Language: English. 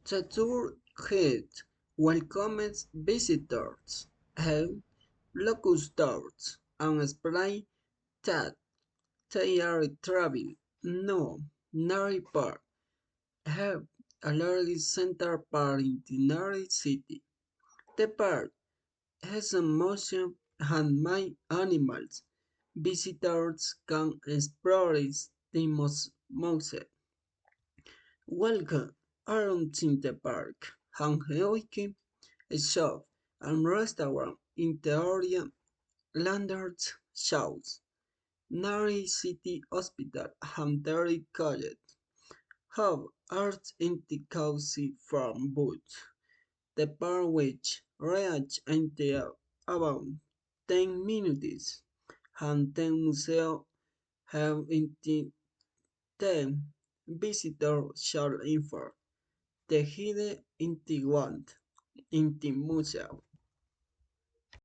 The tour guide welcomes visitors, helps locals tours, and explains that they are traveling. No, Nari Park have a large central park in the Nari city. The park has a museum and many animals. Visitors can explore the museum. Welcome around the park and hiking a shop and restaurant in the area. Landers shows Nari City Hospital and Dairy College have arts in the cozy farm booth. The park which reach in about 10 minutes and the museum have in the 10 visitors shall info the hidden in the one in the museum.